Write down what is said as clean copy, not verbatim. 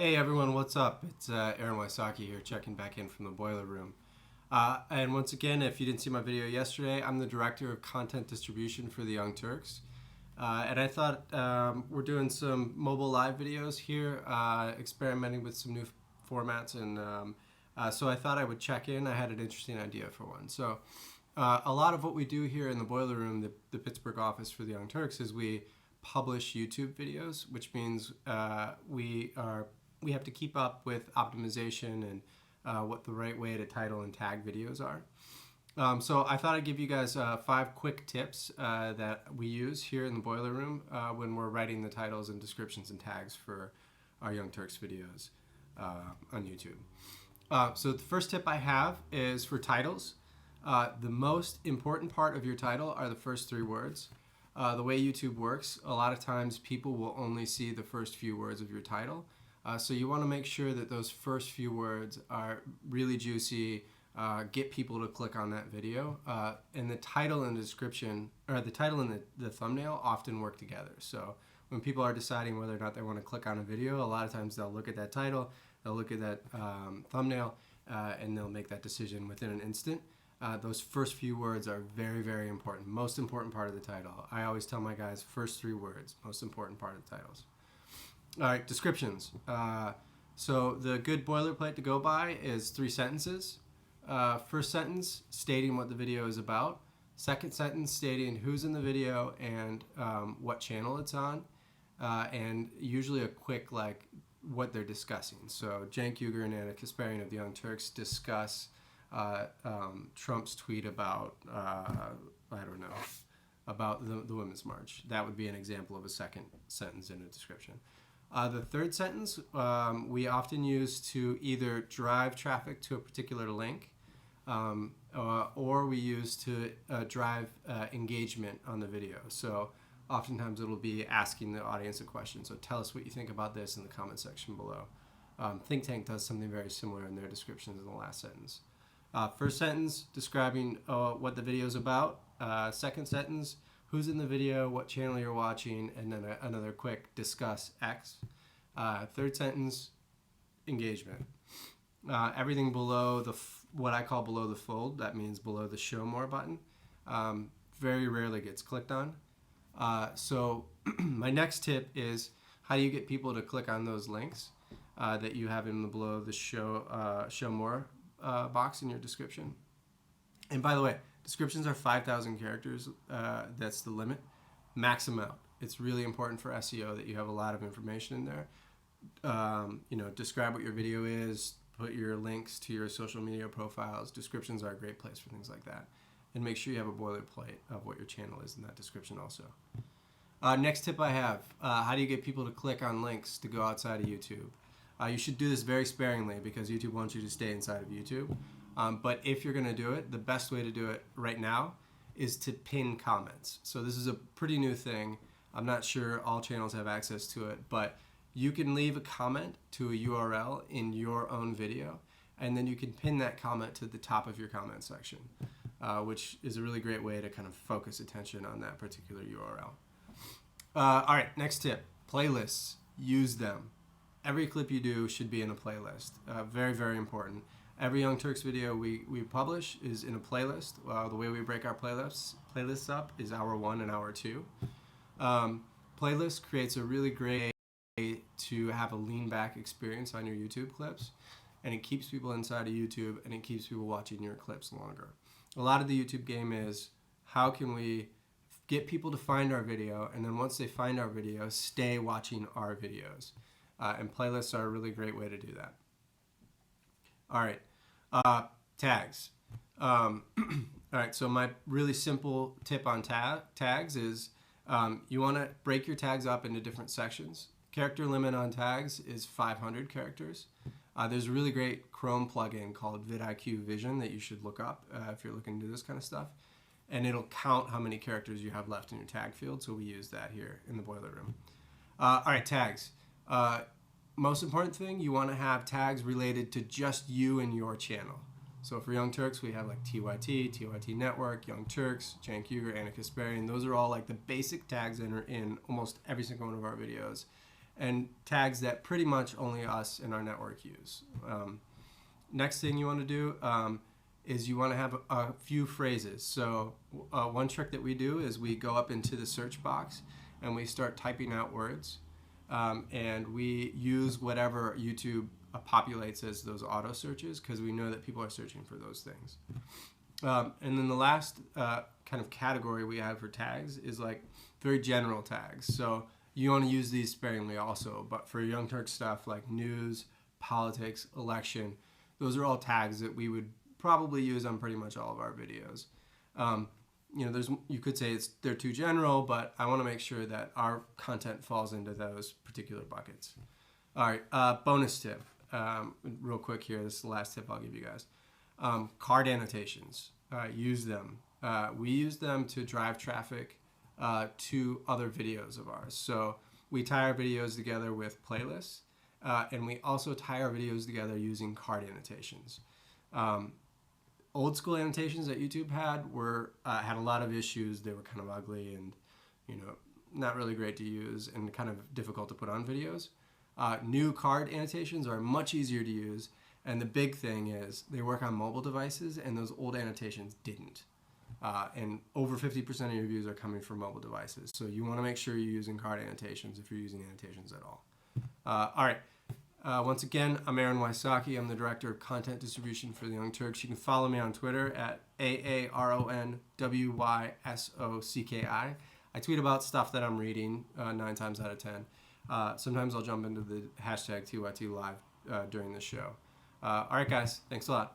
Hey everyone, what's up? It's Aaron Wysocki here, checking back in from the boiler room. And once again, if you didn't see my video yesterday, I'm the Director of Content Distribution for the Young Turks. And I thought we're doing some mobile live videos here, experimenting with some new formats. And so I thought I would check in. I had an interesting idea for one. So a lot of what we do here in the boiler room, the Pittsburgh office for the Young Turks, is we publish YouTube videos, which means we have to keep up with optimization and what the right way to title and tag videos are. So I thought I'd give you guys 5 quick tips that we use here in the boiler room when we're writing the titles and descriptions and tags for our Young Turks videos on YouTube. So the first tip I have is for titles. The most important part of your title are the first 3 words. The way YouTube works, a lot of times people will only see the first few words of your title. So you want to make sure that those first few words are really juicy, get people to click on that video. And the title and the description, or the title and the thumbnail often work together. So when people are deciding whether or not they want to click on a video, a lot of times they'll look at that title, they'll look at that thumbnail, and they'll make that decision within an instant. Those first few words are very, very important. Most important part of the title. I always tell my guys, first 3 words, most important part of the titles. All right, descriptions. So the good boilerplate to go by is 3 sentences. First sentence, stating what the video is about. Second sentence, stating who's in the video and what channel it's on. And usually a quick, what they're discussing. So Cenk Uygur and Anna Kasparian of the Young Turks discuss Trump's tweet about, I don't know, about the Women's March. That would be an example of a second sentence in a description. The third sentence we often use to either drive traffic to a particular link or we use to drive engagement on the video. So oftentimes it'll be asking the audience a question. So tell us what you think about this in the comment section below. Think Tank does something very similar in their descriptions in the last sentence. First sentence, describing what the video is about. Second sentence, who's in the video, what channel you're watching, and then another quick discuss X. Third sentence, engagement. Everything below what I call below the fold, that means below the show more button, very rarely gets clicked on. So my next tip is how do you get people to click on those links that you have in the below the show more box in your description. And by the way, descriptions are 5,000 characters. That's the limit. Max them out. It's really important for SEO that you have a lot of information in there. Describe what your video is, put your links to your social media profiles. Descriptions are a great place for things like that. And make sure you have a boilerplate of what your channel is in that description also. Next tip I have, how do you get people to click on links to go outside of YouTube? You should do this very sparingly because YouTube wants you to stay inside of YouTube. But if you're going to do it, the best way to do it right now is to pin comments. So this is a pretty new thing. I'm not sure all channels have access to it, but you can leave a comment to a URL in your own video, and then you can pin that comment to the top of your comment section, which is a really great way to kind of focus attention on that particular URL. All right, next tip, playlists. Use them. Every clip you do should be in a playlist. Very, very important. Every Young Turks video we publish is in a playlist. The way we break our playlists up is hour 1 and hour 2. Playlist creates a really great way to have a lean back experience on your YouTube clips, and it keeps people inside of YouTube and it keeps people watching your clips longer. A lot of the YouTube game is how can we get people to find our video, and then once they find our video, stay watching our videos. And playlists are a really great way to do that. All right, tags. All right, so my really simple tip on tags is you want to break your tags up into different sections. Character limit on tags is 500 characters. There's a really great Chrome plugin called vidIQ Vision that you should look up if you're looking to do this kind of stuff. And it'll count how many characters you have left in your tag field, so we use that here in the boiler room. All right, tags. Most important thing, you want to have tags related to just you and your channel. So for Young Turks, we have like TYT, TYT Network, Young Turks, Cenk Uygur, Anna Kasparian. Those are all like the basic tags that are in almost every single one of our videos. and tags that pretty much only us and our network use. Next thing you want to do is you want to have a few phrases. So one trick that we do is we go up into the search box and we start typing out words, and we use whatever YouTube populates as those auto searches, because we know that people are searching for those things. And then the last kind of category we have for tags is like very general tags. So you want to use these sparingly also, but for Young Turks stuff like news, politics, election, those are all tags that we would probably use on pretty much all of our videos. You could say they're too general, but I want to make sure that our content falls into those particular buckets. All right, bonus tip, real quick here. This is the last tip I'll give you guys. Card annotations, use them. We use them to drive traffic to other videos of ours. So we tie our videos together with playlists, and we also tie our videos together using card annotations. Old school annotations that YouTube had had a lot of issues. They were kind of ugly and not really great to use and kind of difficult to put on videos. New card annotations are much easier to use, and the big thing is they work on mobile devices, and those old annotations didn't. And over 50% of your views are coming from mobile devices. So you want to make sure you're using card annotations if you're using annotations at all. All right. Once again, I'm Aaron Wysocki. I'm the Director of Content Distribution for the Young Turks. You can follow me on Twitter at AARONWYSOCKI. I tweet about stuff that I'm reading 9 times out of 10. Sometimes I'll jump into the hashtag TYT live during the show. All right, guys. Thanks a lot.